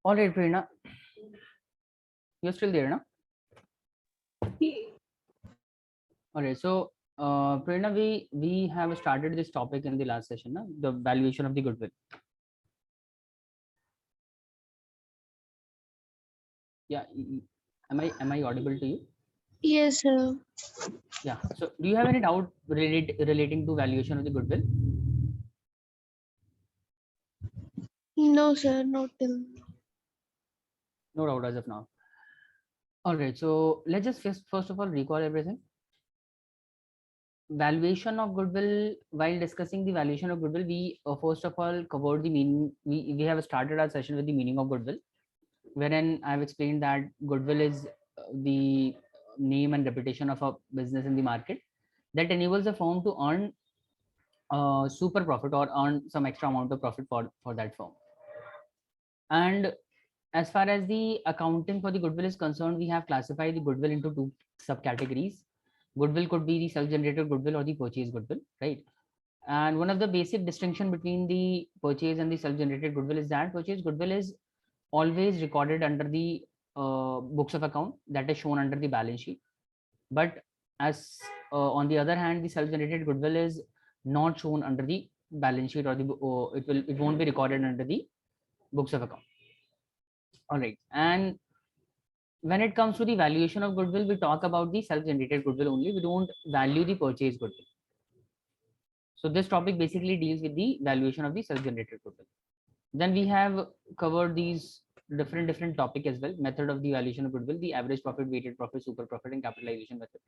All right, Prerna, you're still there, no? All right, so Prerna, we have started this topic in the last session, no? The valuation of the goodwill. Yeah, am I audible to you? Yes, sir. Yeah. So, do you have any doubt relating to valuation of the goodwill? No, sir, not till. No doubt as of now. All right, so let's just first of all recall everything. Valuation of goodwill. While discussing the valuation of goodwill, we first of all covered the meaning. We have started our session with the meaning of goodwill, wherein I've explained that goodwill is the name and reputation of a business in the market that enables a firm to earn super profit or earn some extra amount of profit for that firm. And as far as the accounting for the goodwill is concerned, we have classified the goodwill into two subcategories. Goodwill could be the self-generated goodwill or the purchase goodwill, right? And one of the basic distinction between the purchase and the self-generated goodwill is that purchase goodwill is always recorded under the books of account, that is shown under the balance sheet. But as on the other hand, the self-generated goodwill is not shown under the balance sheet, or it won't be recorded under the books of account. All right, and when it comes to the valuation of goodwill, we talk about the self-generated goodwill only. We don't value the purchase goodwill. So this topic basically deals with the valuation of the self-generated goodwill. Then we have covered these different topic as well. Method of the valuation of goodwill, the average profit, weighted profit, super profit, and capitalization method.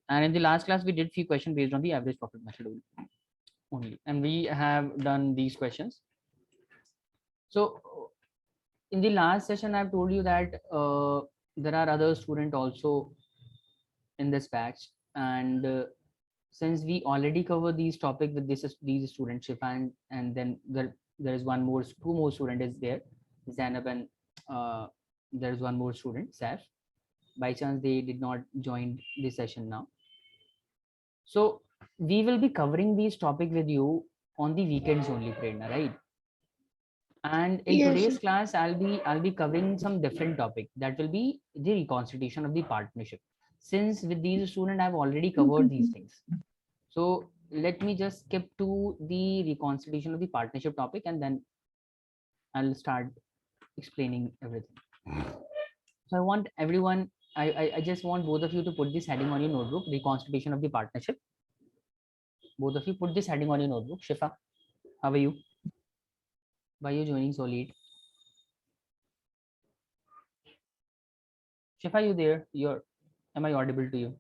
And in the last class, we did few questions based on the average profit method only. And we have done these questions. So in the last session, I've told you that there are other students also in this batch, and since we already covered these topic with these students, Shifa, and then there is two more student is there, Zainab, and there is one more student, Saf. By chance, they did not join this session now. So we will be covering these topic with you on the weekends only, Prerna, right? And in Yes, today's sir. class, I'll be covering some different topic that will be the reconstitution of the partnership. Since with these students, I've already covered these things. So let me just skip to the reconstitution of the partnership topic, and then I'll start explaining everything. So I want everyone, I just want both of you to put this heading on your notebook, reconstitution of the partnership. Both of you put this heading on your notebook. Shifa, how are you? Why are you joining so late? Shifa, you there? Am I audible to you?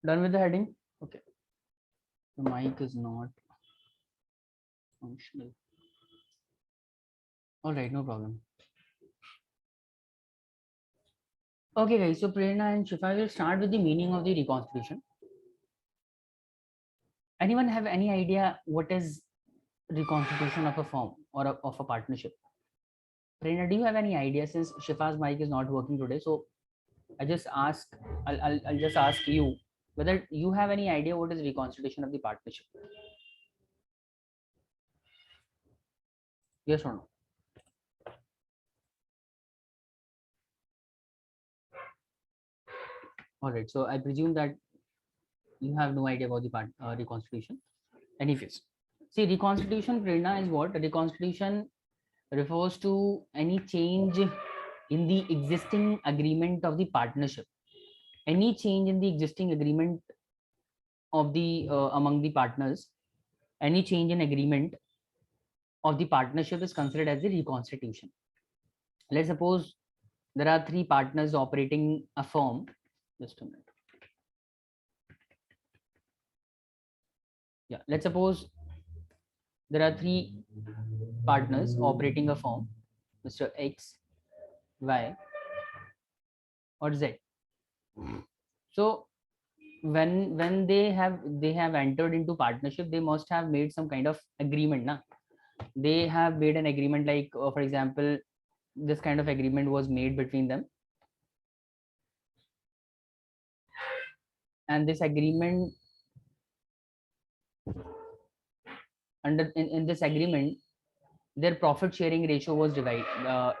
Done with the heading? Okay. The mic is not functional. All right, no problem. Okay, guys. So Prerna and Shifa will start with the meaning of the reconstitution. Anyone have any idea what is reconstitution of a firm or of a partnership? Prerna, do you have any idea? Since Shifa's mic is not working today, so I just ask. I'll just ask you whether you have any idea what is reconstitution of the partnership. Yes or no? All right. So I presume that you have no idea about the reconstitution. Anyways, see, reconstitution, Prerna, is what? Reconstitution refers to any change in the existing agreement of the partnership. Any change in the existing agreement of the among the partners, any change in agreement of the partnership is considered as the reconstitution. Let's suppose there are three partners operating a firm. Just a minute. Yeah, let's suppose there are three partners operating a firm, Mr. X, Y, or Z. So when they have entered into partnership, they must have made some kind of agreement, na? They have made an agreement, like for example, this kind of agreement was made between them, and this agreement, in this agreement, their profit sharing ratio was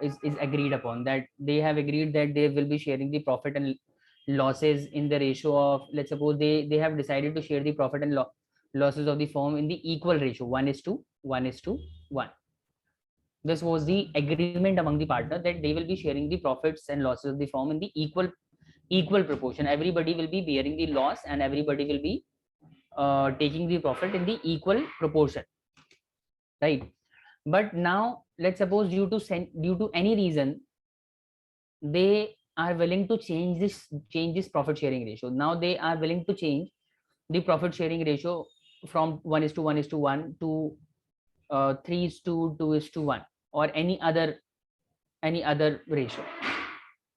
is agreed upon, that they have agreed that they will be sharing the profit and losses in the ratio of, let's suppose they have decided to share the profit and losses of the firm in the equal ratio, 1:1. This was the agreement among the partner, that they will be sharing the profits and losses of the firm in the equal proportion. Everybody will be bearing the loss and everybody will be taking the profit in the equal proportion, right? But now let's suppose due to any reason, they are willing to change this profit sharing ratio. Now they are willing to change the profit sharing ratio from 1:1 to 3:2 or any other ratio.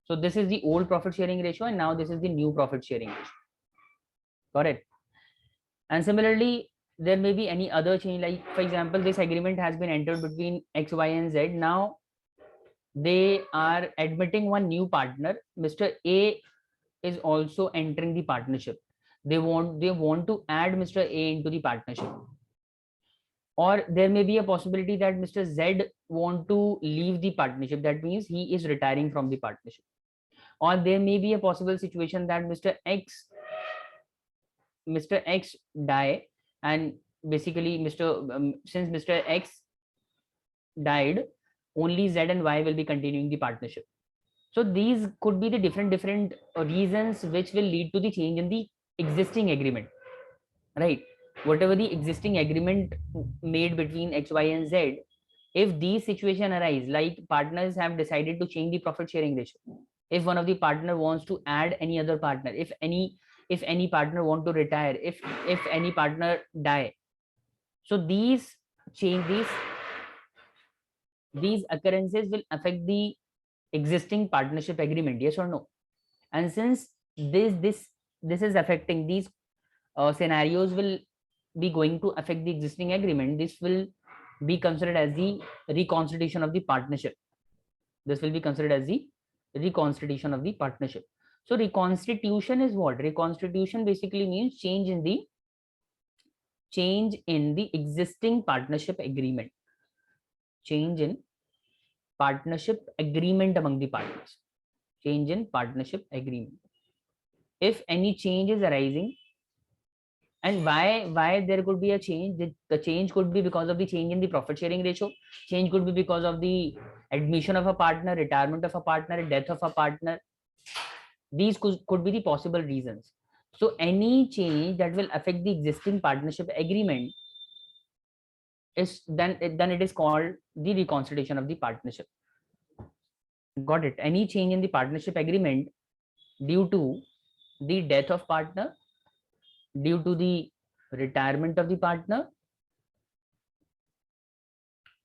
So this is the old profit sharing ratio, and now this is the new profit sharing ratio. Got it? And similarly, there may be any other change, like for example, this agreement has been entered between X, Y, and Z. Now they are admitting one new partner. Mr. A is also entering the partnership. They want to add Mr. A into the partnership. Or there may be a possibility that Mr. Z want to leave the partnership. That means he is retiring from the partnership. Or there may be a possible situation that Mr. X die, and basically since Mr. X died, only Z and Y will be continuing the partnership. So these could be the different reasons which will lead to the change in the existing agreement, right? Whatever the existing agreement made between X, Y, and Z, if these situation arise, like partners have decided to change the profit sharing ratio, if one of the partner wants to add any other partner, if any partner want to retire, if any partner die, so these occurrences will affect the existing partnership agreement, yes or no? And since this is affecting these scenarios, will be going to affect the existing agreement, this will be considered as the reconstitution of the partnership. This will be considered as the reconstitution of the partnership. So reconstitution is what? Reconstitution basically means change in the existing partnership agreement. Change in partnership agreement among the partners. Change in partnership agreement. If any change is arising, and why there could be a change, the change could be because of the change in the profit sharing ratio, change could be because of the admission of a partner, retirement of a partner, death of a partner. These could be the possible reasons. So any change that will affect the existing partnership agreement is then it is called the reconstitution of the partnership. Got it? Any change in the partnership agreement due to the death of partner, due to the retirement of the partner,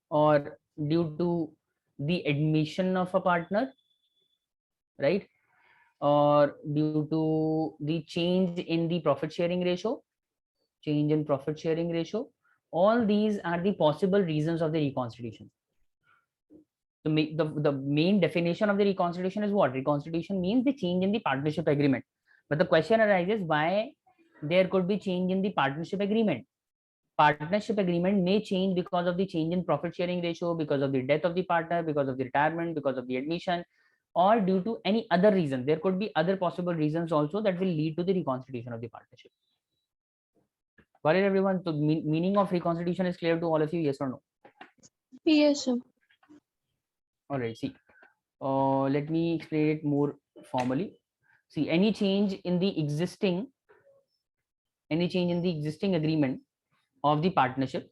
or due to the admission of a partner, right? Or due to the change in the profit sharing ratio, change in profit sharing ratio. All these are the possible reasons of the reconstitution. The main definition of the reconstitution is what? Reconstitution means the change in the partnership agreement. But the question arises, why there could be change in the partnership agreement? Partnership agreement may change because of the change in profit sharing ratio, because of the death of the partner, because of the retirement, because of the admission, or due to any other reason. There could be other possible reasons also that will lead to the reconstitution of the partnership. Got it, everyone? So meaning of reconstitution is clear to all of you, yes or no? Yes, sir. All right, see, let me explain it more formally. See, any change in the existing agreement of the partnership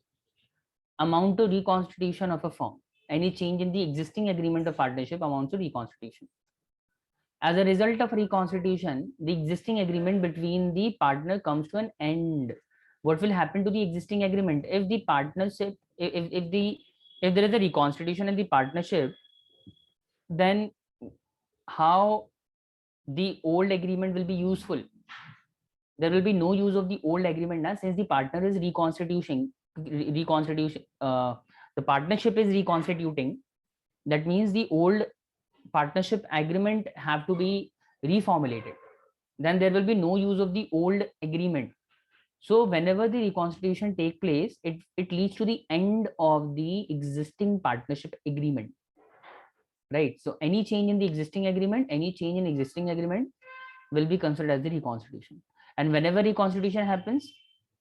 amount to reconstitution of a firm. Any change in the existing agreement of partnership amounts to reconstitution. As a result of reconstitution, the existing agreement between the partner comes to an end. What will happen to the existing agreement if the partnership, if there is a reconstitution in the partnership? Then how the old agreement will be useful. There will be no use of the old agreement now, since the partner is reconstitution. The partnership is reconstituting. That means the old partnership agreement have to be reformulated. Then there will be no use of the old agreement. So whenever the reconstitution take place, it leads to the end of the existing partnership agreement, right? So any change in the existing agreement, any change in existing agreement will be considered as the reconstitution. And whenever reconstitution happens,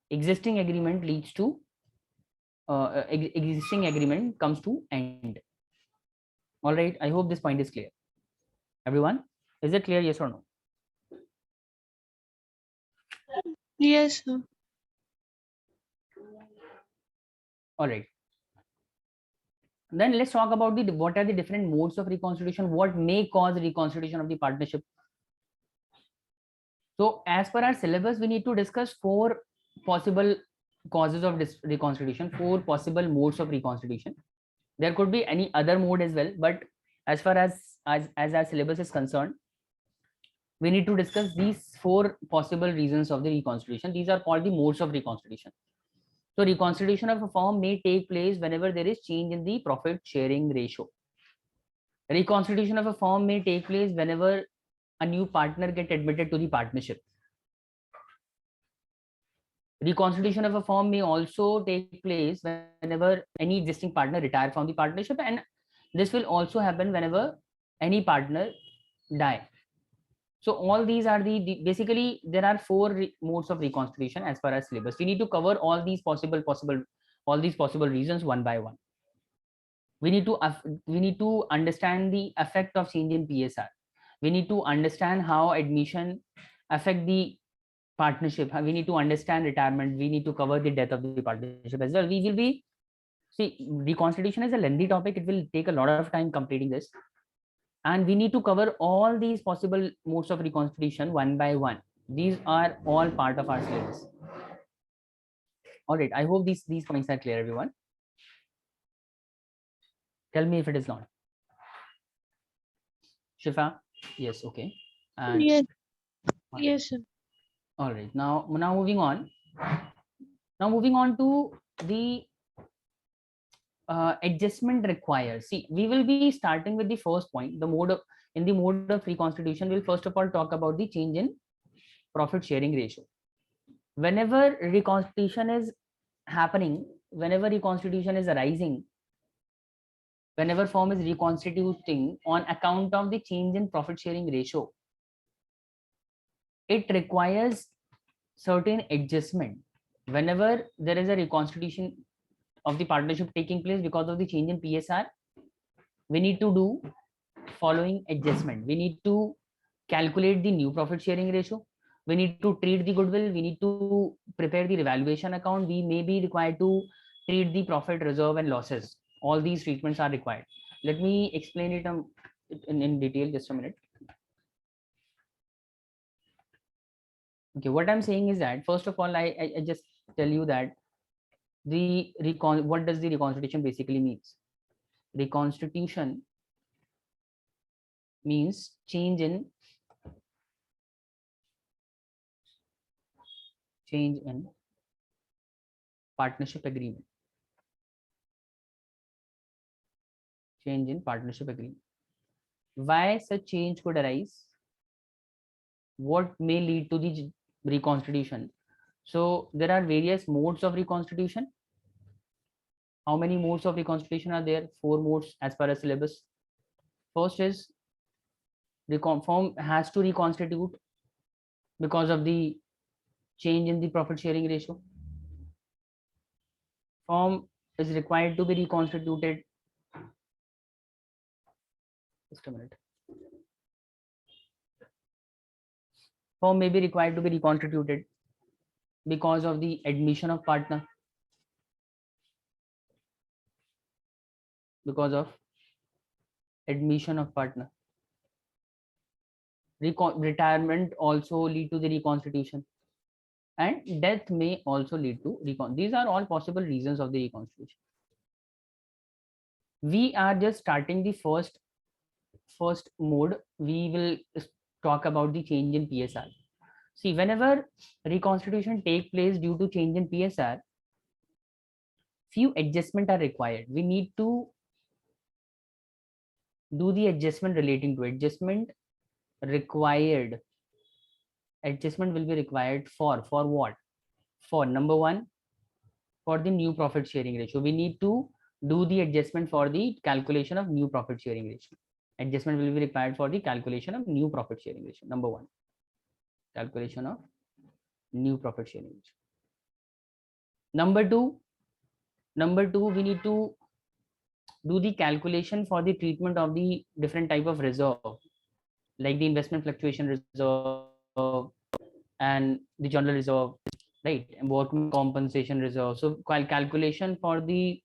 existing agreement leads to existing agreement comes to end. All right, I hope this point is clear. Everyone, is it clear? Yes or no? Yes, sir. All right. Then let's talk about the what are the different modes of reconstitution, what may cause reconstitution of the partnership. So as per our syllabus, we need to discuss 4 possible causes of reconstitution, 4 possible modes of reconstitution. There could be any other mode as well, but as far as our syllabus is concerned, we need to discuss these 4 possible reasons of the reconstitution. These are called the modes of reconstitution. So reconstitution of a firm may take place whenever there is change in the profit sharing ratio. Reconstitution of a firm may take place whenever a new partner get admitted to the partnership. Reconstitution of a firm may also take place whenever any existing partner retire from the partnership, and this will also happen whenever any partner die. So all these are basically there are 4 modes of reconstitution as per our syllabus. We need to cover all these possible reasons one by one. We need to understand the effect of change in PSR. We need to understand how admission affect the partnership. We need to understand retirement. We need to cover the death of the partnership as well. We will be reconstitution is a lengthy topic. It will take a lot of time completing this, and we need to cover all these possible modes of reconstitution one by one. These are all part of our syllabus. All right, I hope these points are clear, everyone. Tell me if it is not. Shifa, yes, okay. And Yes. Yes, sir. all right, now moving on. Now moving on to the adjustment required. See, we will be starting with the first point. In the mode of reconstitution, we'll first of all talk about the change in profit sharing ratio. Whenever reconstitution is happening, whenever reconstitution is arising, whenever firm is reconstituting on account of the change in profit sharing ratio, it requires certain adjustment. Whenever there is a reconstitution of the partnership taking place because of the change in PSR, we need to do following adjustment. We need to calculate the new profit sharing ratio. We need to treat the goodwill. We need to prepare the revaluation account. We may be required to treat the profit reserve and losses. All these treatments are required. Let me explain it in detail. Just a minute. Okay, what I'm saying is that first of all, I just tell you that what does the reconstitution basically means? Reconstitution means change in partnership agreement. Change in partnership agreement. Why such change could arise? What may lead to the reconstitution? So there are various modes of reconstitution. How many modes of reconstitution are there? 4 modes as per a syllabus. First is firm has to reconstitute because of the change in the profit sharing ratio. Firm is required to be reconstituted. Just a minute. Firm may be required to be reconstituted because of the admission of partner. Because of admission of partner. Retirement also lead to the reconstitution, and death may also lead to These are all possible reasons of the reconstitution. We are just starting the first mode. We will talk about the change in PSR. See, whenever reconstitution take place due to change in PSR, few adjustments are required. We need to do the adjustment relating to adjustment required. Adjustment will be required for what? For number one, for the new profit sharing ratio. We need to do the adjustment for the calculation of new profit sharing ratio. Adjustment will be required for the calculation of new profit sharing ratio. Number one, calculation of new profit sharing ratio. Number two, we need to do the calculation for the treatment of the different type of reserve, like the investment fluctuation reserve and the general reserve, right? And workman compensation reserve. So calculation for the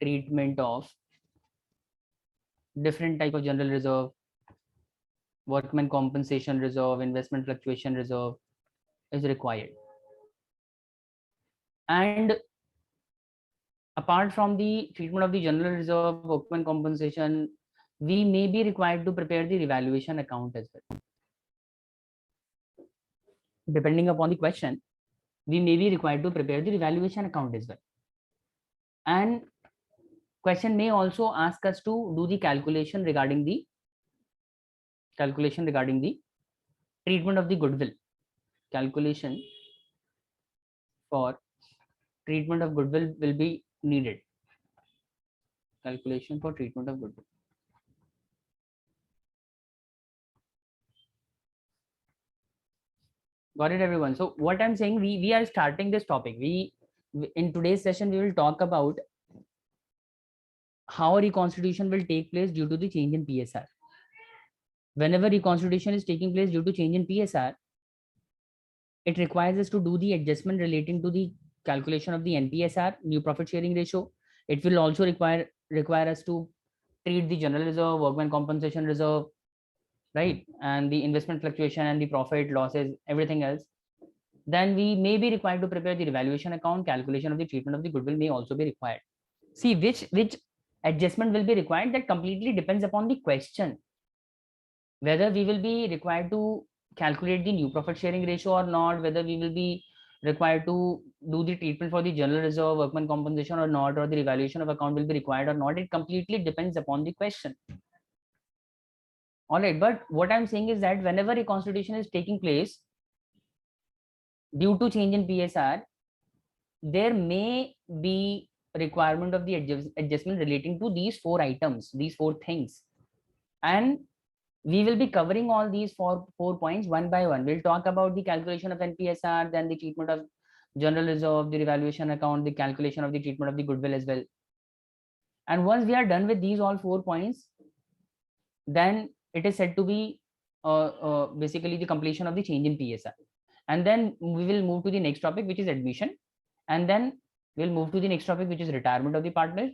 treatment of different type of general reserve, workman compensation reserve, investment fluctuation reserve is required. And apart from the treatment of the general reserve, workman compensation, we may be required to prepare the revaluation account as well. Depending upon the question, we may be required to prepare the revaluation account as well. And question may also ask us to do the calculation regarding the treatment of the goodwill. Calculation for treatment of goodwill will be needed. Calculation for treatment of goodwill. Got it, everyone? So what I'm saying, we are starting this topic. We in today's session we will talk about how reconstitution will take place due to the change in PSR. Whenever reconstitution is taking place due to change in PSR, it requires us to do the adjustment relating to the calculation of the NPSR, new profit sharing ratio. It will also require us to treat the general reserve, workman compensation reserve, right? And the investment fluctuation and the profit losses, everything else. Then we may be required to prepare the revaluation account. Calculation of the treatment of the goodwill may also be required. See, which adjustment will be required, that completely depends upon the question, whether we will be required to calculate the new profit sharing ratio or not, whether we will be required to do the treatment for the general reserve, workman compensation or not, or the revaluation of account will be required or not. It completely depends upon the question. All right, but what I'm saying is that whenever reconstitution is taking place due to change in PSR, there may be requirement of the adjustment relating to these four items, these four things, and we will be covering all these four points one by one. We'll talk about the calculation of NPSR, then the treatment of general reserve, the revaluation account, the calculation of the treatment of the goodwill as well. And once we are done with these all 4 points, then it is said to be basically the completion of the change in PSR. And then we will move to the next topic, which is admission. And then we'll move to the next topic, which is retirement of the partner.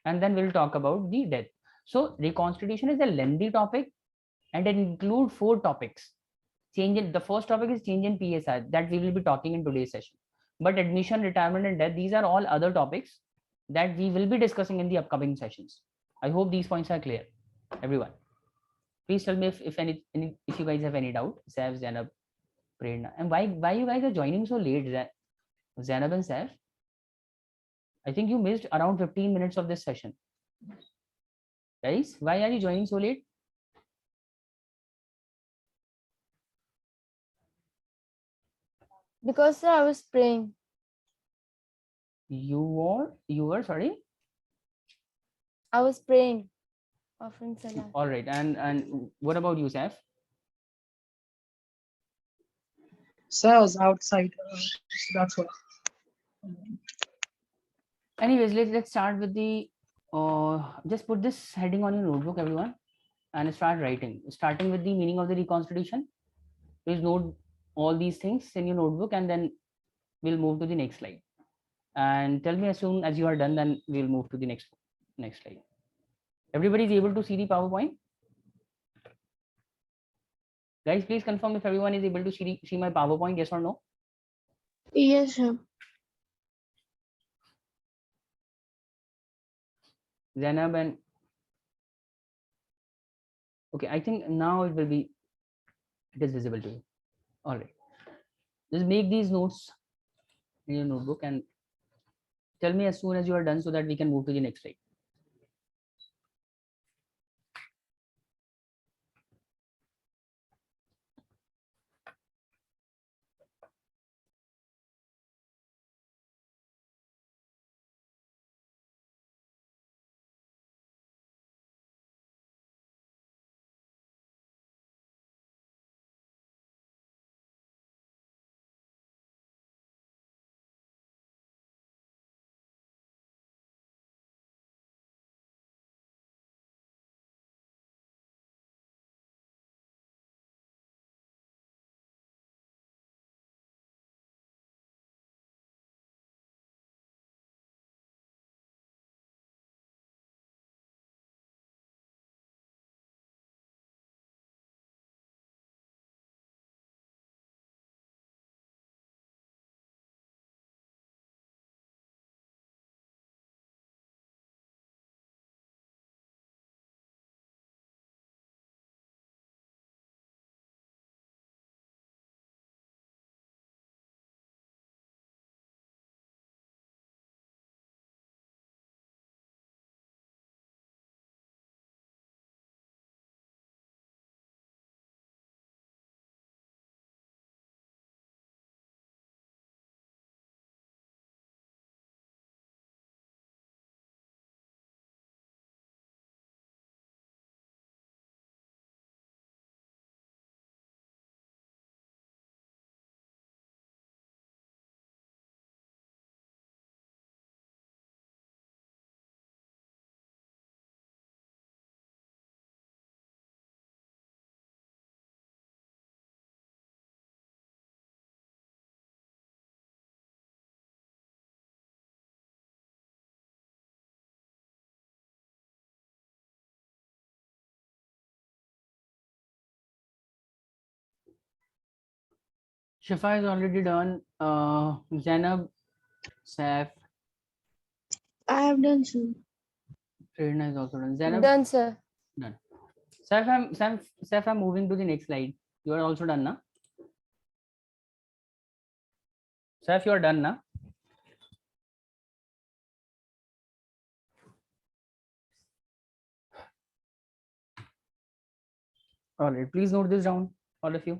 And then we'll talk about the death. So reconstitution is a lengthy topic, and it includes 4 topics. The first topic is change in PSR, that we will be talking in today's session. But admission, retirement, and death, these are all other topics that we will be discussing in the upcoming sessions. I hope these points are clear, everyone. Please tell me if you guys have any doubt. Saif, Zainab, Prerna, and why you guys are joining so late, Zainab and Saif? I think you missed around 15 minutes of this session. Guys, why are you joining so late? Because sir, I was praying. You were sorry? I was praying. Offering salah. All right, and what about you, Saif? So I was outside. That's what. Anyways, let's start with the just put this heading on your notebook, everyone, and start writing. Starting with the meaning of the reconstitution. Please note all these things in your notebook, and then we'll move to the next slide. And tell me as soon as you are done, then we'll move to the next slide. Everybody is able to see the PowerPoint? Guys, please confirm if everyone is able to see my PowerPoint, yes or no? Yes, sir. Zainab and okay, I think now it is visible to you. All right. Just make these notes in your notebook and tell me as soon as you are done so that we can move to the next slide. Shifa is already done. Zainab, Saif, I have done, sir. Prerna is also done. Zainab, Done, sir. done. Saif, I'm moving to the next slide. You are also done, na? Saif, you are done, na? All right. Please note this down, all of you.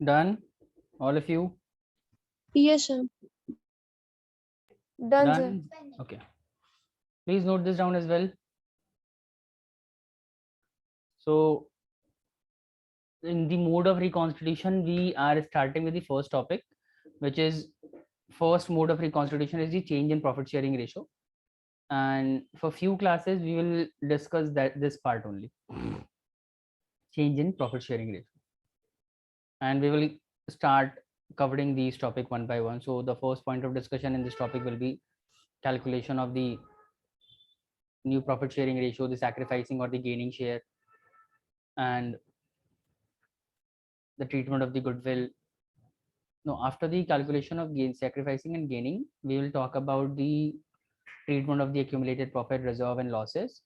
Done, all of you. Yes, sir. Done, sir. Done. Okay. Please note this down as well. So, in the mode of reconstitution, we are starting with the first topic, which is first mode of reconstitution is the change in profit sharing ratio. And for few classes, we will discuss this part only, change in profit sharing ratio. And we will start covering these topic one by one. So the first point of discussion in this topic will be calculation of the new profit sharing ratio, the sacrificing or the gaining share, and the treatment of the goodwill. No, after the calculation of sacrificing and gaining, we will talk about the treatment of the accumulated profit reserve and losses.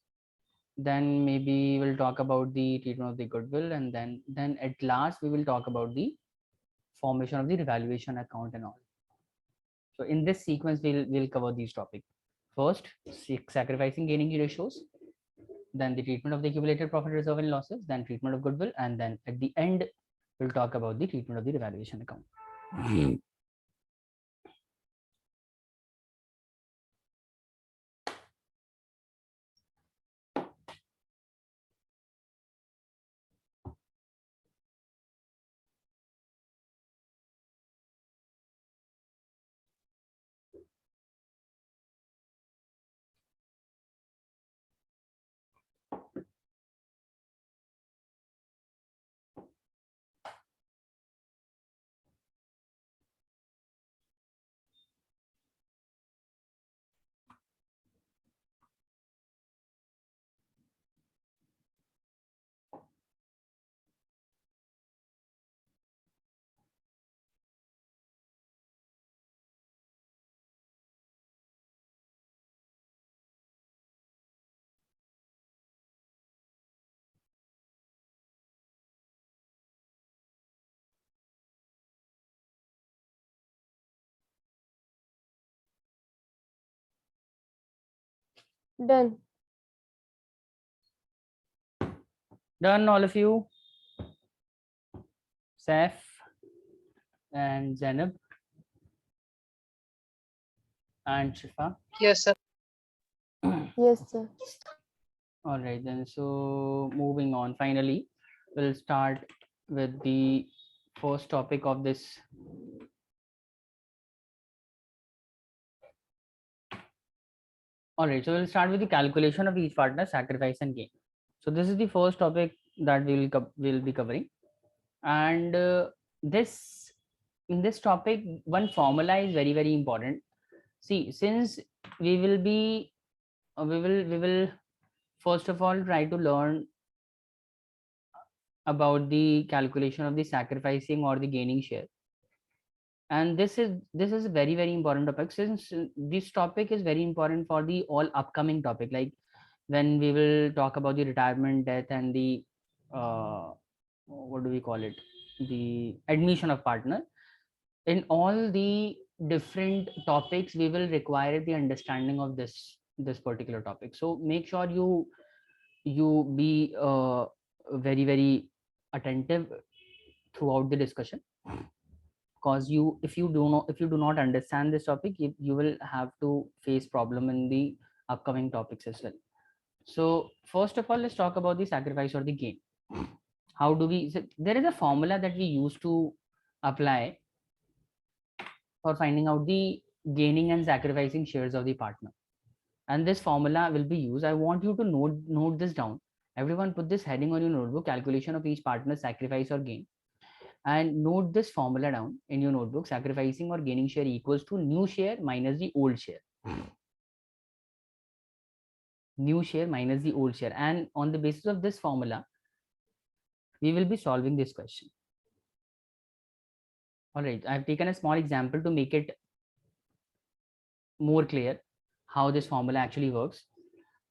Then maybe we'll talk about the treatment of the goodwill, and then at last we will talk about the formation of the revaluation account and all. So in this sequence, we'll cover these topics. First, sacrificing gaining ratios, then the treatment of the accumulated profit reserve and losses, then treatment of goodwill, and then at the end, we'll talk about the treatment of the revaluation account. Done. Done, all of you? Saif and Zainab and Shifa. Yes, sir. Yes, sir. All right, then. So moving on, finally, we'll start with the first topic of this. All right, so we'll start with the calculation of each partner's sacrifice and gain. So this is the first topic that we'll be covering, and this in this topic, one formula is very important. See, since we will be we will first of all try to learn about the calculation of the sacrificing or the gaining share, and this is a very important topic, since this topic is very important for the all upcoming topic, like when we will talk about the retirement, death, and the what do we call it, the admission of partner. In all the different topics, we will require the understanding of this particular topic. So make sure you be very attentive throughout the discussion, because if you do not understand this topic, you will have to face problem in the upcoming topics as well. So first of all, let's talk about the sacrifice or the gain. How do we, so there is a formula that we use to apply for finding out the gaining and sacrificing shares of the partner, and this formula will be used. I want you to note this down. Everyone, put this heading on your notebook: calculation of each partner's sacrifice or gain, and note this formula down in your notebook: sacrificing or gaining share equals to new share minus the old share. New share minus the old share. And on the basis of this formula, we will be solving this question. All right, I've taken a small example to make it more clear how this formula actually works.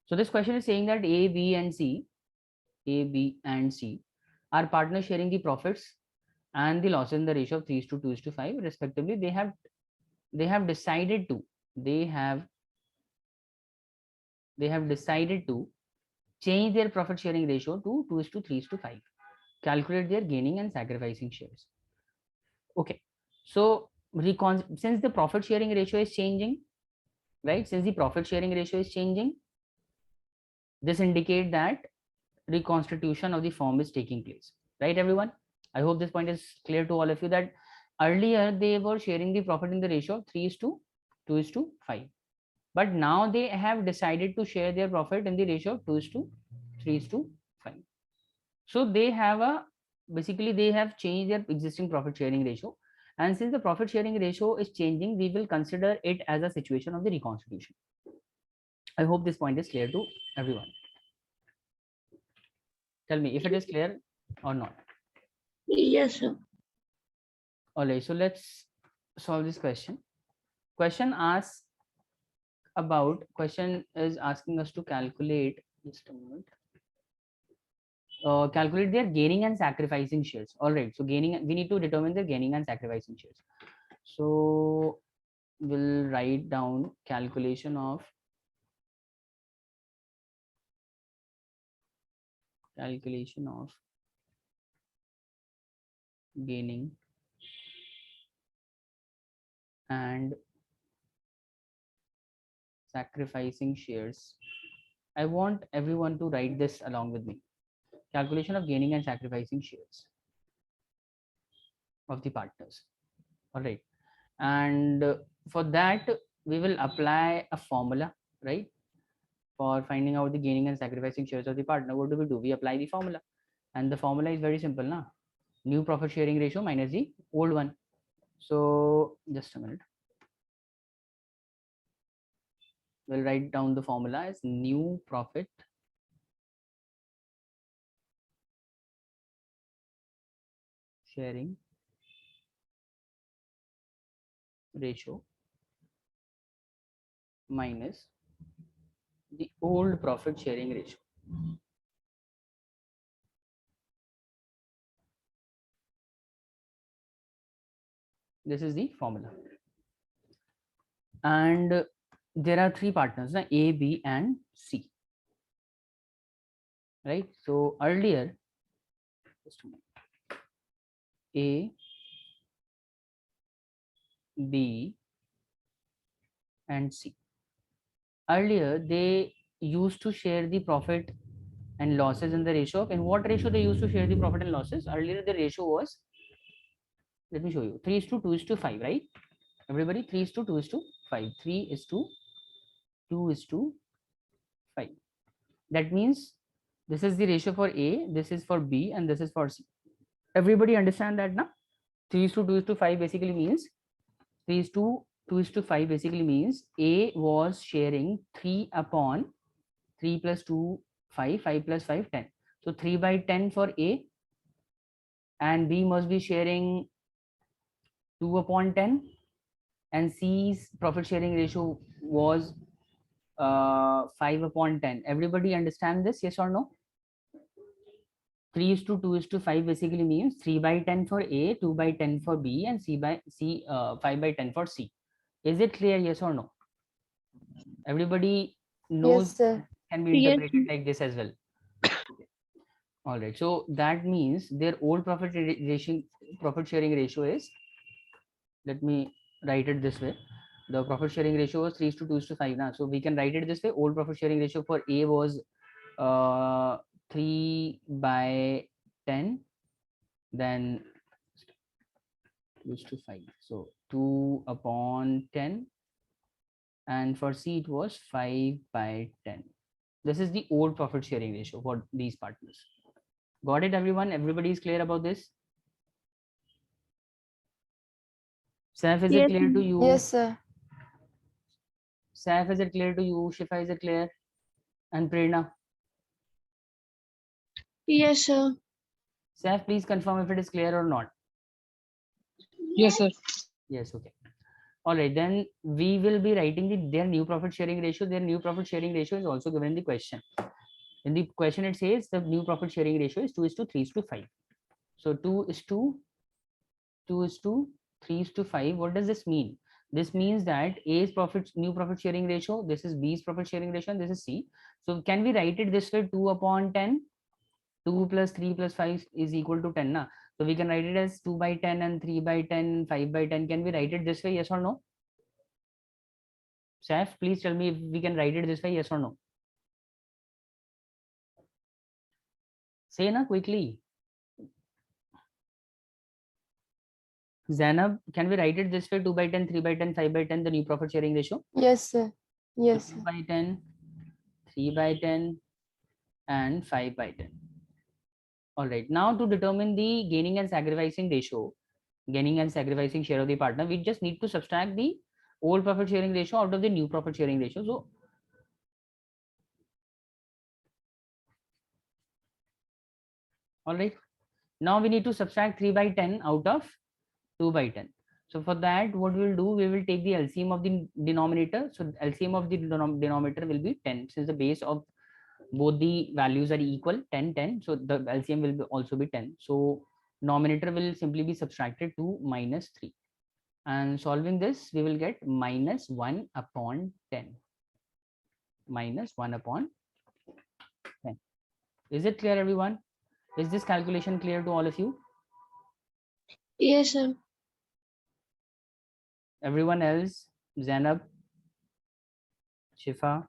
So this question is saying that A, B, and C are partners sharing the profits and the losses in the ratio of 3:2:5 respectively. They have decided to change their profit sharing ratio to 2:3:5. Calculate their gaining and sacrificing shares. Okay, so since the profit sharing ratio is changing, right? Since the profit sharing ratio is changing, this indicates that reconstitution of the firm is taking place, right, everyone? I hope this point is clear to all of you, that earlier they were sharing the profit in the ratio of 3:2:5, but now they have decided to share their profit in the ratio of 2:3:5. So they have basically they have changed their existing profit sharing ratio, and since the profit sharing ratio is changing, we will consider it as a situation of the reconstitution. I hope this point is clear to everyone. Tell me if it is clear or not. Yes, sir. All right, so let's solve this question. Question is asking us to calculate, just a moment, calculate their gaining and sacrificing shares. All right, so we need to determine their gaining and sacrificing shares. So we'll write down calculation of calculation of gaining and sacrificing shares. I want everyone to write this along with me. Calculation of gaining and sacrificing shares of the partners. All right. And for that, we will apply a formula, right? For finding out the gaining and sacrificing shares of the partner. What do? We apply the formula. And the formula is very simple, na? New profit sharing ratio minus the old one. So just a minute. We'll write down the formula as new profit sharing ratio minus the old profit sharing ratio. This is the formula. And there are three partners, A, B, and C. Right? So earlier, just a minute. A, B, and C. Earlier, they used to share the profit and losses in the ratio of, in what ratio they used to share the profit and losses? Earlier, the ratio was, let me show you, 3:2:5, right? Everybody, 3:2:5. 3:2:5. That means this is the ratio for A, this is for B, and this is for C. Everybody understand that now? 3:2:5 basically means 3:2:5 basically means A was sharing 3/3 plus 2, 5, 5 plus 5, 10. So 3/10 for A, and B must be sharing 2/10, and C's profit sharing ratio was 5/10. Everybody understand this? Yes or no? 3:2:5 basically means 3/10 for A, 2/10 for B, and 5/10 for C. Is it clear? Yes or no? Everybody knows. Yes, sir. Can be Yes, interpreted like this as well. All right. So that means their old profit sharing ratio is. Let me write it this way. The profit sharing ratio was 3:2:5 now. So we can write it this way. Old profit sharing ratio for A was 3/10, then 2:5. So 2/10, and for C it was 5/10. This is the old profit sharing ratio for these partners. Got it, everyone? Everybody is clear about this? Saif, is it Yes, clear to you? Yes, sir. Saif, is it clear to you? Shifa, is it clear? And Prerna? yes, sir. Saif, please confirm if it is clear or not. Yes, sir. Yes, okay. All right, then we will be writing their new profit sharing ratio. Their new profit sharing ratio is also given in the question. In the question, it says the new profit sharing ratio is 2:3:5. So 2:3:5. What does this mean? This means that A's new profit sharing ratio, this is B's profit sharing ratio, and this is C. So can we write it this way? 2/10. 2 plus 3 plus 5 is equal to 10. Na? So we can write it as 2/10 and 3/10, 5/10. Can we write it this way? Yes or no? Saf, please tell me if we can write it this way. Yes or no? Say na quickly. Zainab, can we write it this way? 2/10, 3/10, 5/10, the new profit sharing ratio? Yes, sir. Yes, sir. 2/10, 3/10, and 5/10. All right. Now to determine the gaining and sacrificing ratio, gaining and sacrificing share of the partner, we just need to subtract the old profit sharing ratio out of the new profit sharing ratio. So all right. Now we need to subtract 3/10 out of 2/10. So for that, what we will do, we will take the LCM of the denominator. So LCM of the denominator will be 10, since the base of both the values are equal, 10, 10. So the LCM will also be 10. So nominator will simply be subtracted to -3. And solving this, we will get -1/10. -1/10. Is it clear, everyone? Is this calculation clear to all of you? Yes, sir. Everyone else, Zainab, Shifa,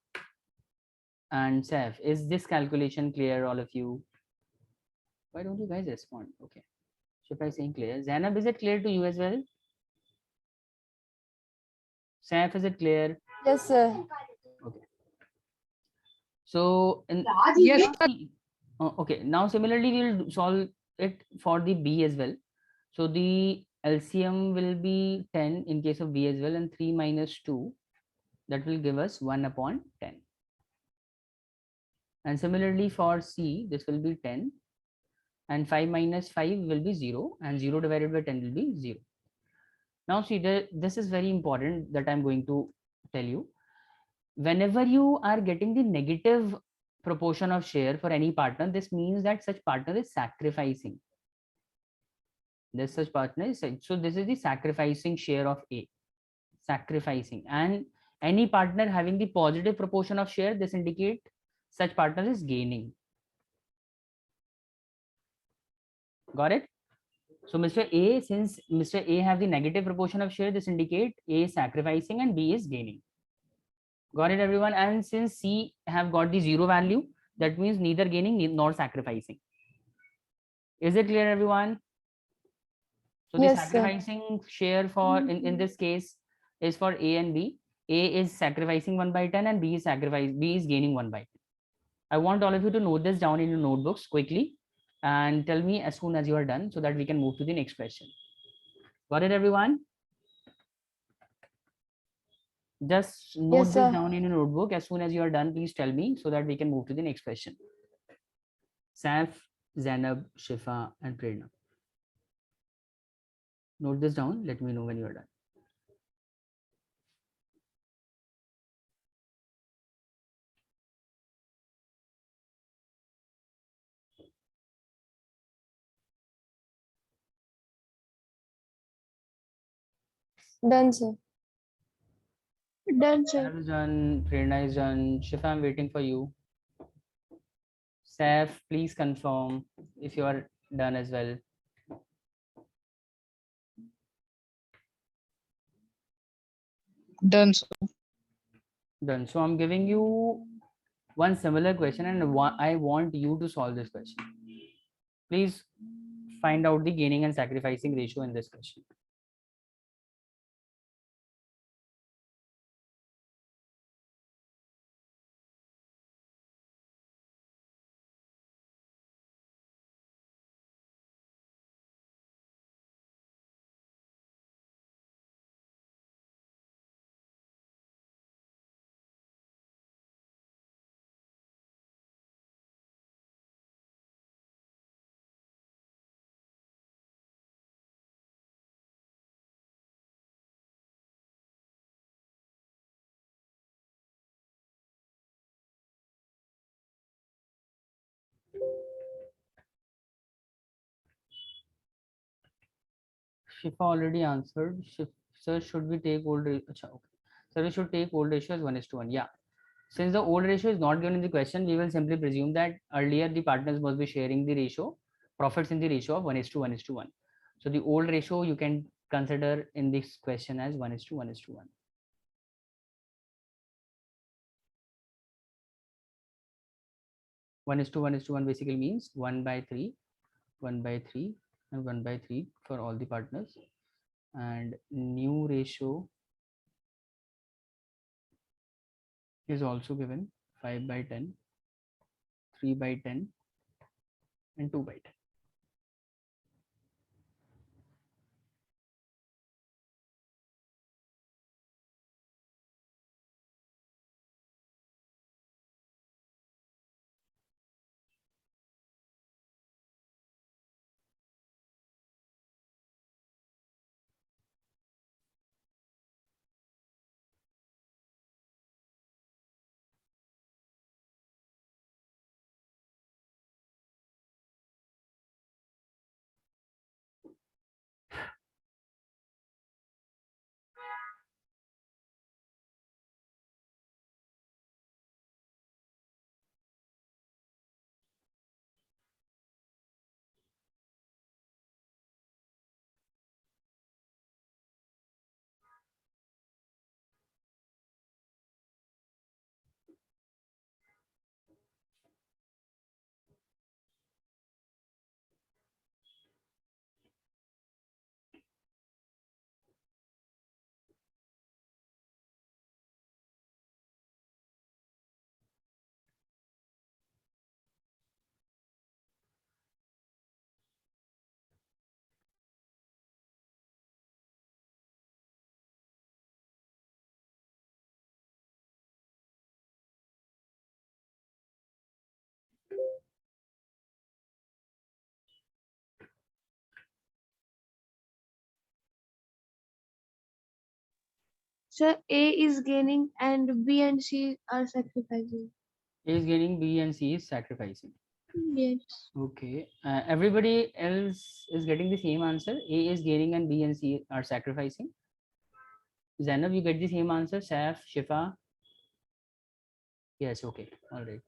and Saif, is this calculation clear, all of you? Why don't you guys respond? Okay. Shifa is saying clear. Zainab, is it clear to you as well? Saif, is it clear? Yes, sir. Okay. So, Yes, now okay. Now, similarly, we'll solve it for the B as well. So, the LCM will be 10 in case of B as well, and 3 minus 2, that will give us 1 upon 10. And similarly for C, this will be 10, and 5 minus 5 will be 0, and 0 divided by 10 will be 0. Now see, this is very important that I'm going to tell you. Whenever you are getting the negative proportion of share for any partner, this means that such partner is sacrificing. This such partner is, so this is the sacrificing share of A. Sacrificing. And any partner having the positive proportion of share, this indicate such partner is gaining. Got it? So Mr. A, since Mr. A have the negative proportion of share, this indicate A is sacrificing and B is gaining. Got it, everyone? And since C have got the 0 value, that means neither gaining nor sacrificing. Is it clear, everyone? So the Yes, sir. sacrificing share for in this case is for A and B. A is sacrificing 1 by 10 and B is gaining 1 by 10. I want all of you to note this down in your notebooks quickly and tell me as soon as you are done so that we can move to the next question. Got it, everyone? Just note Yes, this sir. down in your notebook. As soon as you are done, please tell me so that we can move to the next question. Saif, Zainab, Shifa, and Prerna. Note this down. Let me know when you are done. Done, sir. Done, sir. Zainab is done. Prerna is done. Shifa, I'm waiting for you. Saif, please confirm if you are done as well. done. So Done. So I'm giving you one similar question and I want you to solve this question. Please find out the gaining and sacrificing ratio in this question. Shifa already answered. Sir, should we take old ratio? Okay. Sir, we should take old ratio as 1:1. Yeah. Since the old ratio is not given in the question, we will simply presume that earlier the partners must be sharing the ratio, profits in the ratio of 1:1:1. So the old ratio you can consider in this question as 1:1:1. 1:1:1 basically means 1 by 3, 1 by 3, and 1 by 3 for all the partners. And new ratio is also given 5 by 10, 3 by 10, and 2 by 10. Sir, A is gaining and B and C are sacrificing. A is gaining, B and C is sacrificing. Yes. Okay. Everybody else is getting the same answer. A is gaining and B and C are sacrificing. Zainab, you get the same answer. Saif, Shifa. Yes. Okay. All right.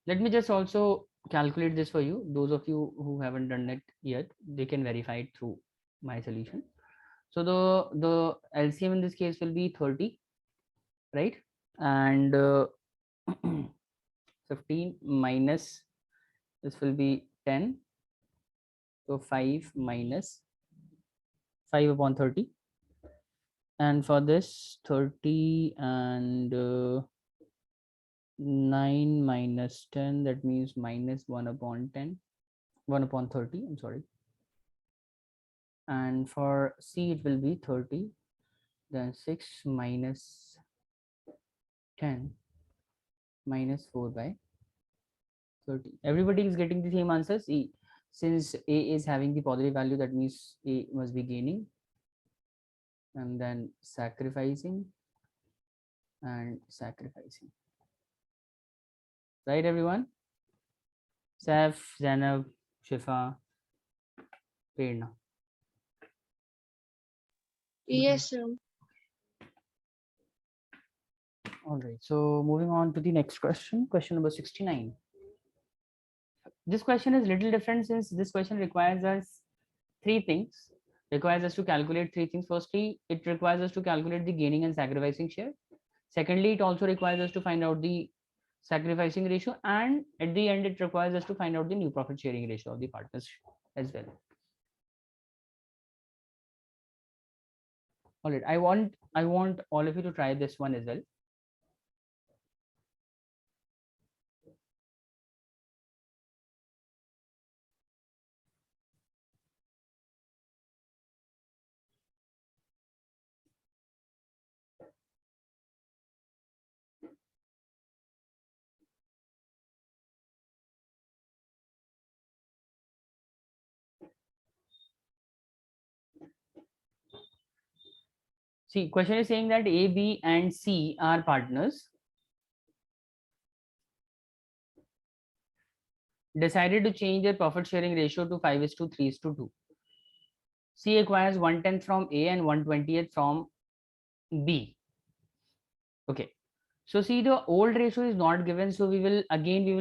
Let me just also calculate this for you. Those of you who haven't done it yet, they can verify it through my solution. So the LCM in this case will be 30, right? And 15 minus this will be 10. So 5 minus 5 upon 30. And for this 30 and 9 minus 10, that means minus 1 upon 10, 1 upon 30, I'm sorry. And for C it will be 30, then 6 minus 10 minus 4 by 30. Everybody is getting the same answers. Since A is having the positive value, that means A must be gaining, and then sacrificing and sacrificing. Right, everyone? Saif, Zainab, Shifa, Prerna. Yes, sir. All right. So moving on to the next question, question number 69. This question is little different since this question requires us three things. Requires us to calculate three things. Firstly, it requires us to calculate the gaining and sacrificing share. Secondly, it also requires us to find out the sacrificing ratio, and at the end it requires us to find out the new profit sharing ratio of the partners as well. All right, I want all of you to try this one as well. See, question is saying that A, B, and C are partners. Decided to change their profit sharing ratio to 5:3:2. C acquires 1/10 from A and 1/20 from B. Okay. So see, the old ratio is not given. So we will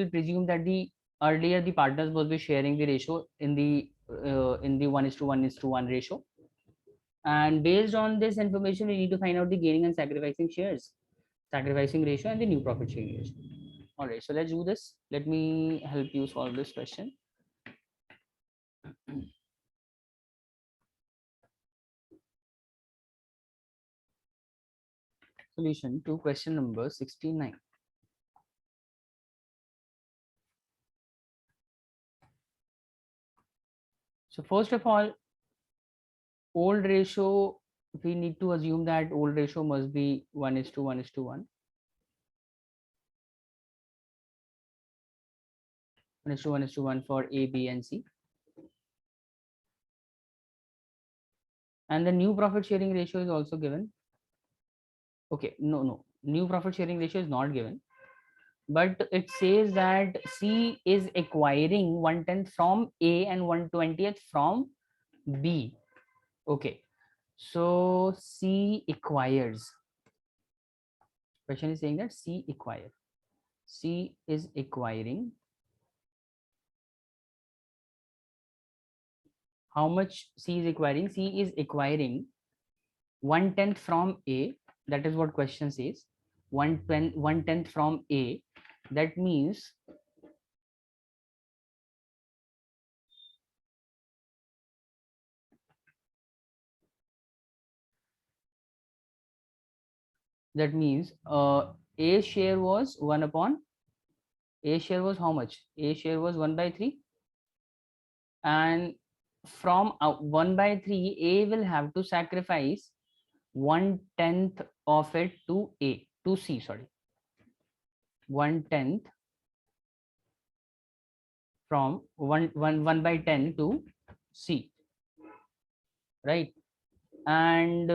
presume that the earlier the partners must be sharing the ratio in the 1:1:1 ratio. And based on this information, we need to find out the gaining and sacrificing shares, sacrificing ratio, and the new profit sharing ratio. All right, so let's do this. Let me help you solve this question. Solution to question number 69. So first of all, old ratio, we need to assume that old ratio must be 1:1:1. 1:1:1 for A, B, and C. And the new profit sharing ratio is also given. Okay, no. New profit sharing ratio is not given. But it says that C is acquiring 1/10 from A and 1/20 from B. Okay, so C acquires. Question is saying that C acquire. C is acquiring. How much C is acquiring? C is acquiring 1/10 from A. That is what question says. 1/10 from A. That means A share was 1 upon A share was how much? A share was 1/3, and from 1/3 A will have to sacrifice 1/10 of it to C, sorry, 1/10 from 1/10 to C, right? And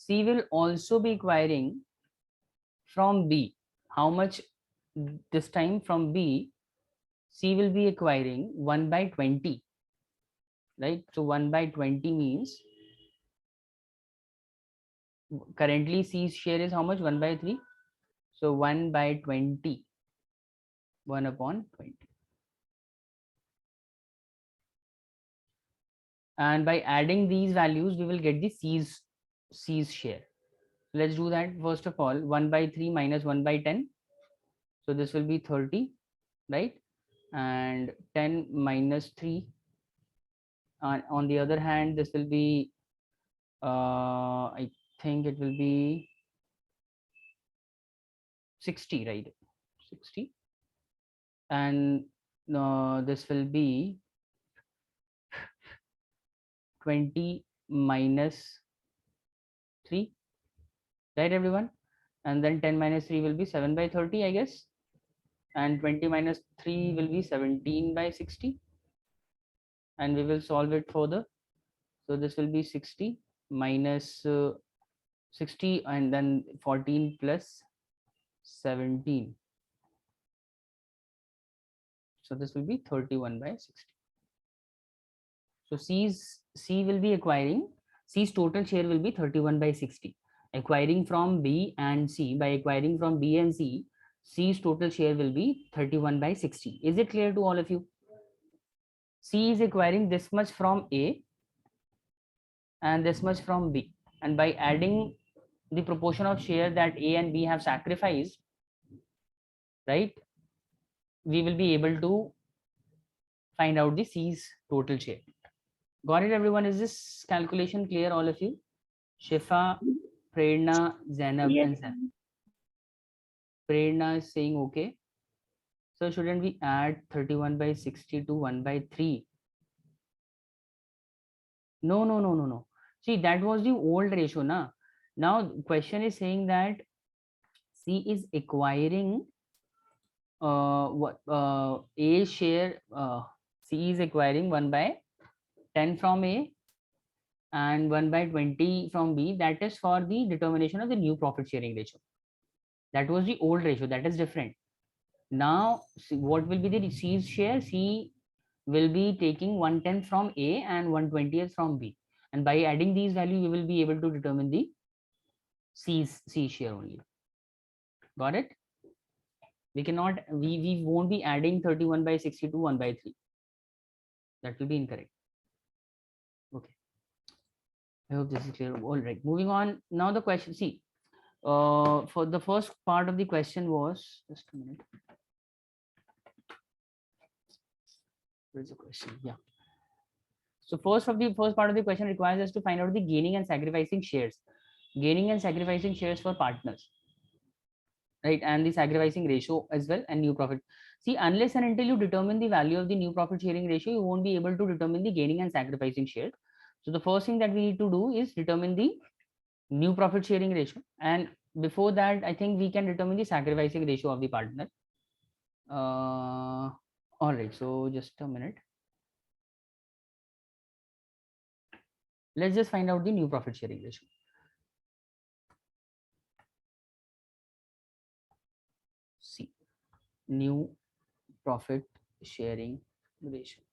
C will also be acquiring from B. How much this time from B? C will be acquiring 1 by 20, right? So 1 by 20 means currently C's share is how much? 1 by 3. So 1 by 20, 1 upon 20. And by adding these values, we will get the C's share. Let's do that. First of all, 1 by 3 minus 1 by 10. So this will be 30, right? And 10 minus 3. On the other hand, this will be, I think it will be 60, right? 60. And this will be 20 minus 3, right, everyone? And then 10 minus 3 will be 7 by 30, I guess. And 20 minus 3 will be 17 by 60. And we will solve it further. So this will be 60 minus 60 and then 14 plus 17. So this will be 31 by 60. So C will be acquiring, C's total share will be 31 by 60. Acquiring from B and C, by acquiring from B and C, C's total share will be 31 by 60. Is it clear to all of you? C is acquiring this much from A and this much from B. And by adding the proportion of share that A and B have sacrificed, right, we will be able to find out the C's total share. Got it, everyone? Is this calculation clear, all of you? Shifa, Prerna, Zainab, Yes. and Sam. Prerna is saying okay. So shouldn't we add 31 by 60 to 1 by 3? No. See, that was the old ratio, na? Now, question is saying that C is acquiring A share. C is acquiring 1 by 10 from A and 1 by 20 from B. That is for the determination of the new profit sharing ratio. That was the old ratio. That is different. Now, what will be the C's share? C will be taking 110 from A and 120 from B. And by adding these values, we will be able to determine the C share only. Got it? We cannot, we won't be adding 31 by 60 to 1 by 3. That will be incorrect. Okay. I hope this is clear. All right. Moving on. Now the question, see, for the first part of the question was, just a minute. Where's the question? Yeah. So first part of the question requires us to find out the gaining and sacrificing shares for partners, right? And the sacrificing ratio as well, and new profit. See, unless and until you determine the value of the new profit sharing ratio, you won't be able to determine the gaining and sacrificing shares. So the first thing that we need to do is determine the new profit sharing ratio, and before that, I think we can determine the sacrificing ratio of the partner. All right, so just a minute. Let's just find out the new profit sharing ratio. See, new profit sharing ratio.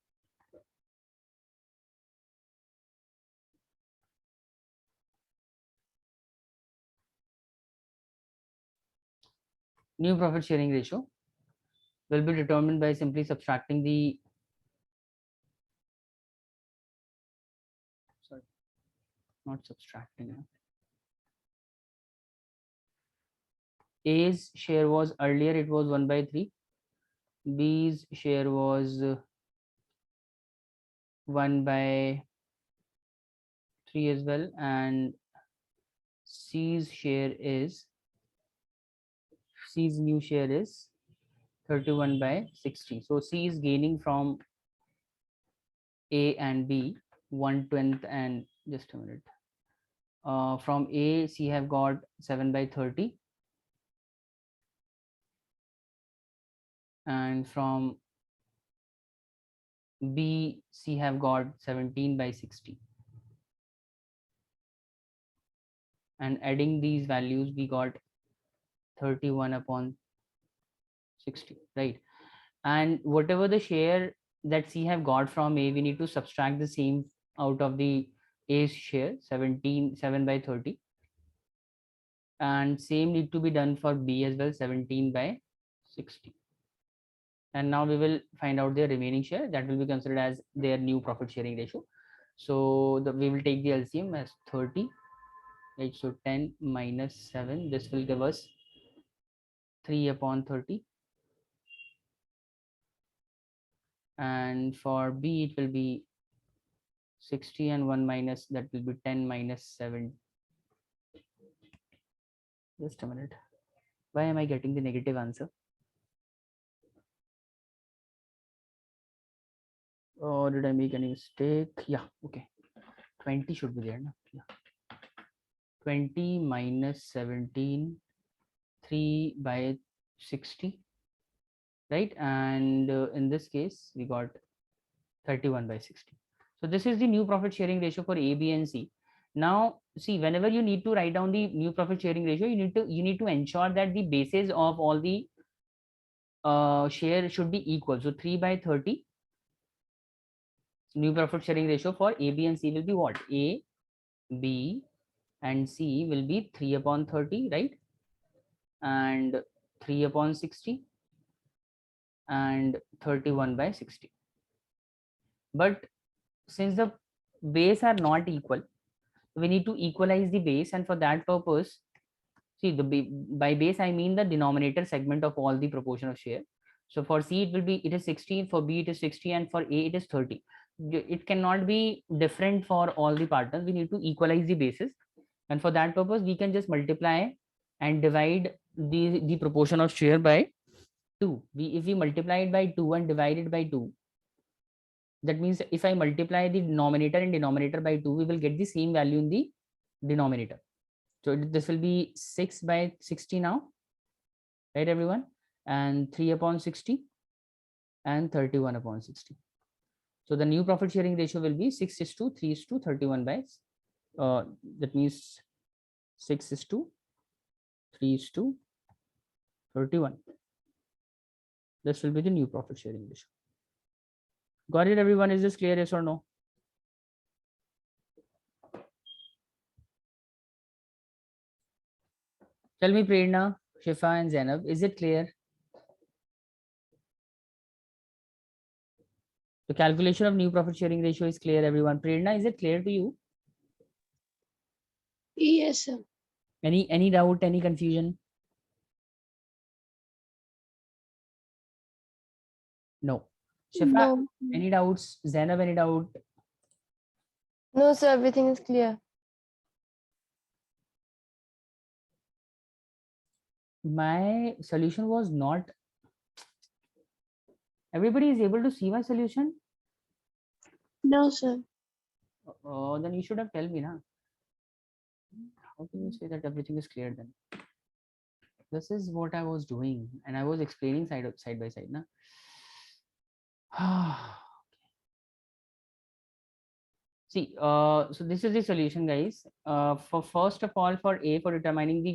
New profit sharing ratio will be determined by simply subtracting the, sorry, not subtracting. A's share was earlier, it was 1 by 3. B's share was 1 by 3 as well, and C's new share is 31 by 60. So C is gaining from A and B 1/20, and just a minute. From A, C have got 7 by 30, and from B, C have got 17 by 60. and adding these values, we got 31 upon 60, right? And whatever the share that C have got from A, we need to subtract the same out of the A's share, 7 by 30. And same need to be done for B as well, 17 by 60. And now we will find out their remaining share that will be considered as their new profit sharing ratio. So we will take the LCM as 30, right? So 10 minus 7, this will give us 3 upon 30. And for B, it will be 60 and 1 minus, that will be 10 minus 7. Just a minute. Why am I getting the negative answer? Or did I make any mistake? Yeah, okay. 20 should be there. No? Yeah. 20 minus 17, 3 by 60, right? And in this case, we got 31 by 60. So this is the new profit sharing ratio for A, B, and C. Now, see, whenever you need to write down the new profit sharing ratio, you need to ensure that the bases of all the share should be equal. So 3 by 30, new profit sharing ratio for A, B, and C will be what? A, B, and C will be 3 upon 30, right? And 3 upon 60 and 31 by 60. But since the base are not equal, we need to equalize the base, and for that purpose, see, by base I mean the denominator segment of all the proportion of share. So for C it is 60, for B it is 60, and for A it is 30. It cannot be different for all the partners. We need to equalize the bases, and for that purpose we can just multiply and divide the proportion of share by 2. If we multiply it by 2 and divide it by 2, that means if I multiply the denominator and denominator by 2, we will get the same value in the denominator. So this will be 6 by 60 now, right everyone? And 3 upon 60 and 31 upon 60. So the new profit sharing ratio will be 6 is to 3 is to 31 by, that means 6 is to 3 is to 31. This will be the new profit sharing ratio. Got it everyone? Is this clear, yes or no? Tell me, Prerna, Shifa, and Zainab, is it clear? The calculation of new profit sharing ratio is clear, everyone. Prerna, is it clear to you? Yes, sir. Any doubt, any confusion? No. Shifa, No. any doubts? Zainab, any doubt? No, sir, everything is clear. My solution was not. Everybody is able to see my solution? No, sir. Oh, then you should have told me, na. How can you say that everything is clear then? This is what I was doing, and I was explaining side by side, na. See, so this is the solution, guys. For first of all, for A, for determining the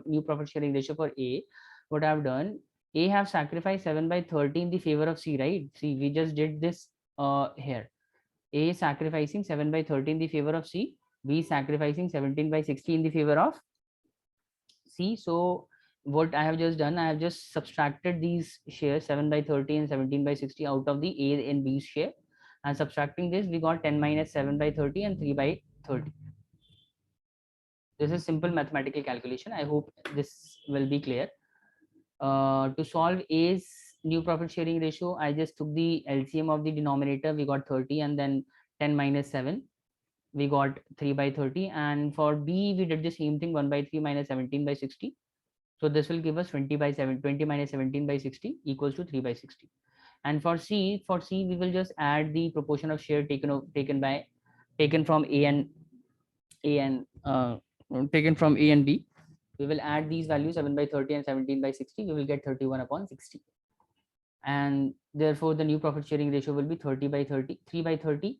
new profit sharing ratio for A, what I've done, A have sacrificed 7 by 30 in the favor of C, right? See, we just did this here. A is sacrificing 7 by 30 in the favor of C. B is sacrificing 17 by 60 in the favor of C. So what I have just done, I have just subtracted these shares 7 by 30 and 17 by 60 out of the A and B's share. And subtracting this, we got 10 minus 7 by 30 and 3 by 30. This is simple mathematical calculation. I hope this will be clear. To solve A's new profit sharing ratio, I just took the LCM of the denominator. We got 30, and then 10 minus 7. We got 3 by 30. And for B, we did the same thing, 1 by 3 minus 17 by 60. So this will give us 20 by 7. 20 minus 17 by 60 equals to 3 by 60. And for C, we will just add the proportion of share taken from A and taken from A and B. We will add these values 7 by 30 and 17 by 60. We will get 31 upon 60. And therefore, the new profit sharing ratio will be 30 by 30, 3 by 30,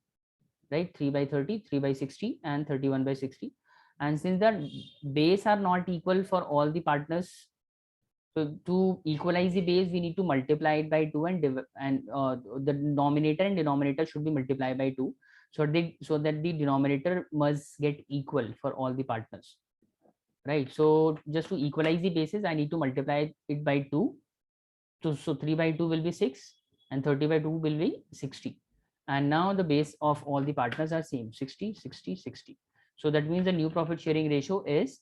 right? 3 by 30, 3 by 60, and 31 by 60. And since the base are not equal for all the partners, so to equalize the base, we need to multiply it by 2 and the numerator and denominator should be multiplied by 2. So that the denominator must get equal for all the partners, right? So just to equalize the bases, I need to multiply it by 2. So 3 by 2 will be 6 and 30 by 2 will be 60. And now the base of all the partners are same, 60, 60, 60. So that means the new profit sharing ratio is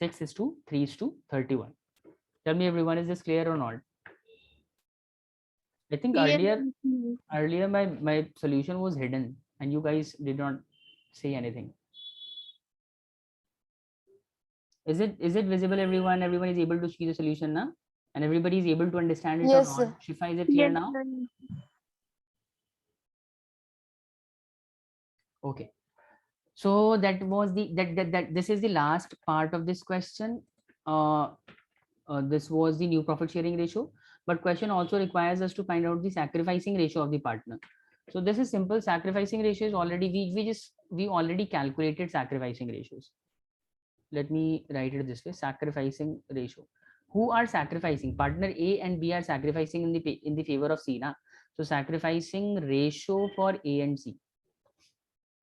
6:3:31. Tell me everyone, is this clear or not? I think Yes, earlier my solution was hidden and you guys did not say anything. Is it visible everyone? Everyone is able to see the solution now? And everybody is able to understand it Yes, or sir. not? Shifa, is it clear yes, now? sir. Okay. So that was that this is the last part of this question. This was the new profit sharing ratio, but question also requires us to find out the sacrificing ratio of the partner. So this is simple. Sacrificing ratio is already we already calculated sacrificing ratios. Let me write it this way: sacrificing ratio. Who are sacrificing? Partner A and B are sacrificing in the favor of C, na? So sacrificing ratio for A and C.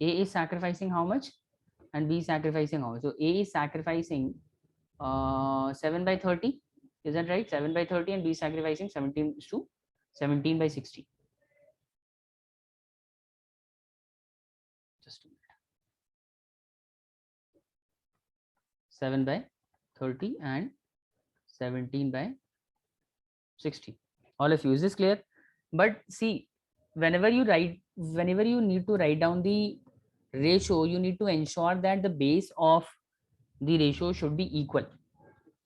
A is sacrificing how much and B is sacrificing how much? So A is sacrificing 7 by 30. Is that right? 7 by 30 and B is sacrificing 17 by 60. Just a minute. 7 by 30 and 17 by 60. All of you, is this clear? But see, whenever you need to write down the ratio, you need to ensure that the base of the ratio should be equal.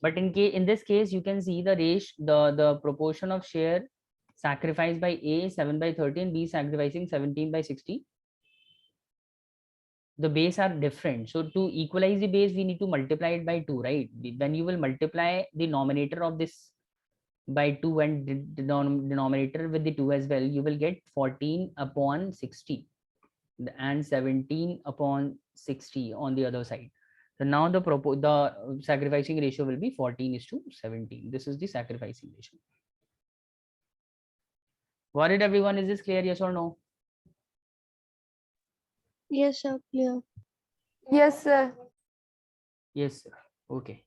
But in this case, you can see the proportion of share sacrificed by A 7 by 30 and B sacrificing 17 by 60. The base are different. So to equalize the base, we need to multiply it by 2, right? When you will multiply the numerator of this by 2 and denominator with the 2 as well, you will get 14 upon 60 and 17 upon 60 on the other side. So now the sacrificing ratio will be 14:17. This is the sacrificing ratio. Worried everyone? Is this clear? Yes or no? Yes, sir, clear. Yes, sir. Yes, sir. Okay.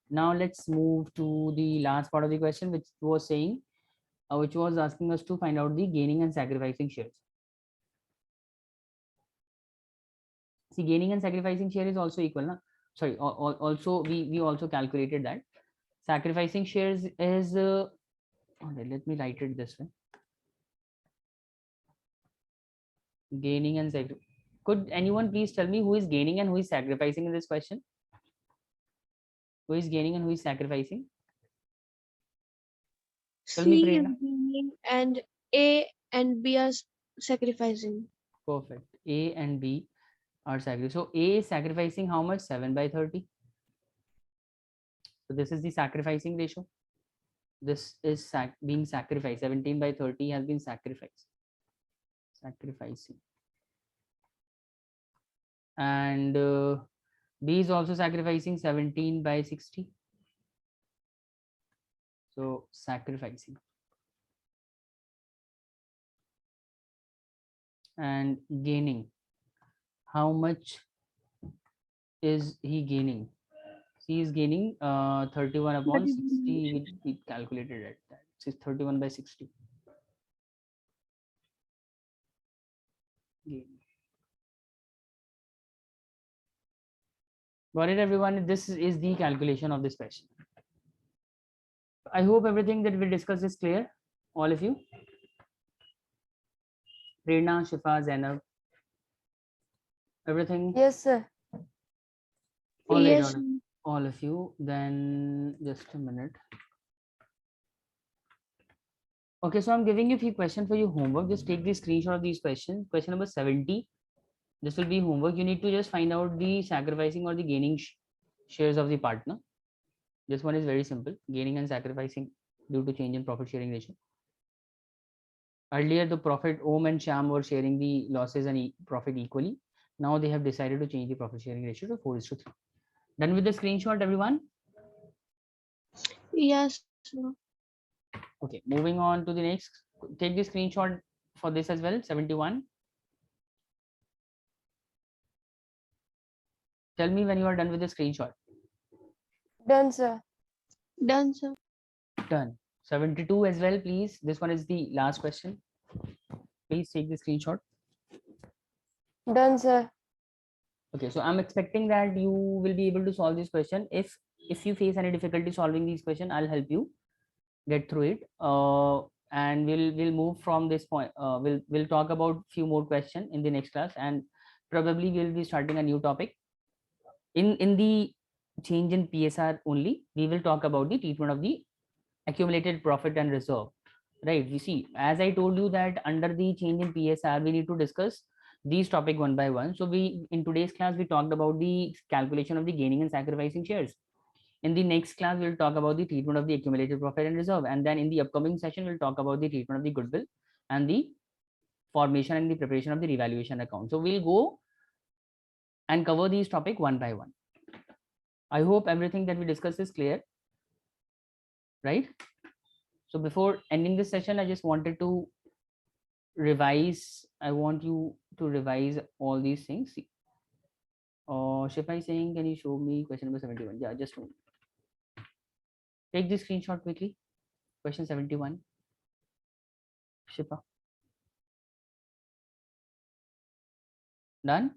Now let's move to the last part of the question, which was asking us to find out the gaining and sacrificing shares. See, gaining and sacrificing share is also equal, na? Sorry, also we also calculated that sacrificing shares is okay, let me write it this way. Gaining and could anyone please tell me who is gaining and who is sacrificing in this question? Who is gaining and who is sacrificing? Tell me, C is Prerna. gaining and A and B are sacrificing. Perfect. A and B are sacrificing. So A is sacrificing how much? 7 by 30. So this is the sacrificing ratio. This is being sacrificed. 17 by 30 has been sacrificed. Sacrificing. And B is also sacrificing 17 by 60. So sacrificing. And gaining. How much is he gaining? He is gaining 31 upon 60. We calculated at that. It's 31 by 60. Gain. Got it, everyone? This is the calculation of this question. I hope everything that we discussed is clear. All of you. Prerna, Shifa, Zainab. Everything. Yes, sir. All right, Yes, all of you. Then just a minute. Okay, so I'm giving you a few questions for your homework. Just take the screenshot of these questions. Question number 70. This will be homework. You need to just find out the sacrificing or the gaining shares of the partner. This one is very simple. Gaining and sacrificing due to change in profit sharing ratio. Earlier, the profit Om and Sham were sharing the losses and profit equally. Now they have decided to change the profit sharing ratio to 4:3. Done with the screenshot, everyone? Yes, sir. Okay, moving on to the next. Take the screenshot for this as well, 71. Tell me when you are done with the screenshot. Done, sir. Done, sir. Done. 72 as well, please. This one is the last question. Please take the screenshot. Done, sir. Okay, so I'm expecting that you will be able to solve this question. If you face any difficulty solving these question, I'll help you get through it. And we'll move from this point. We'll talk about few more questions in the next class, and probably we'll be starting a new topic. In the change in PSR only, we will talk about the treatment of the accumulated profit and reserve. Right? You see, as I told you that under the change in PSR, we need to discuss these topic one by one. So we in today's class we talked about the calculation of the gaining and sacrificing shares. In the next class, we'll talk about the treatment of the accumulated profit and reserve. And then in the upcoming session, we'll talk about the treatment of the goodwill and the formation and the preparation of the revaluation account. So we'll go and cover these topic one by one. I hope everything that we discussed is clear, right? So before ending this session, I just wanted to revise. I want you to revise all these things. Shifai saying, can you show me question number 71? Yeah, just one. Take this screenshot quickly. Question 71. Shipa. Done?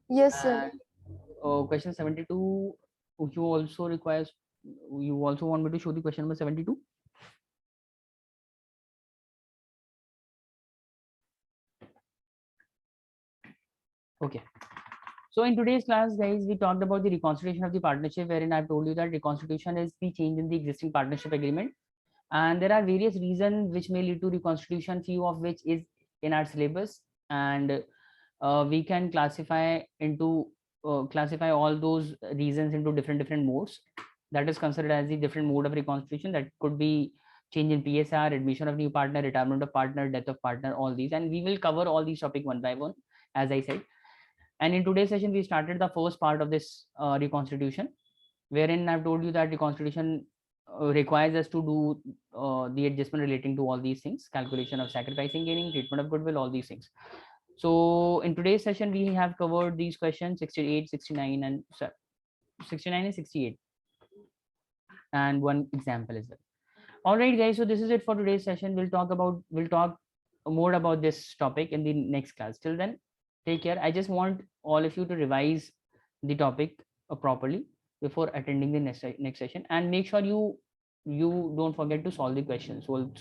Yes, sir. And question 72, you also requires, you also want me to show the question number 72? Okay. So in today's class, guys, we talked about the reconstitution of the partnership, wherein I've told you that reconstitution is the change in the existing partnership agreement. And there are various reasons which may lead to reconstitution, few of which is in our syllabus. And we can classify all those reasons into different modes. That is considered as the different mode of reconstitution. That could be change in PSR, admission of new partner, retirement of partner, death of partner, all these. And we will cover all these topics one by one, as I said. And in today's session, we started the first part of this reconstitution, wherein I've told you that reconstitution requires us to do the adjustment relating to all these things, calculation of sacrificing gaining, treatment of goodwill, all these things. So in today's session, we have covered these questions 68, 69, and 69 and 68, and one example as well. All right, guys. So this is it for today's session. We'll talk more about this topic in the next class. Till then, take care. I just want all of you to revise the topic properly before attending the next session, and make sure you don't forget to solve the questions. So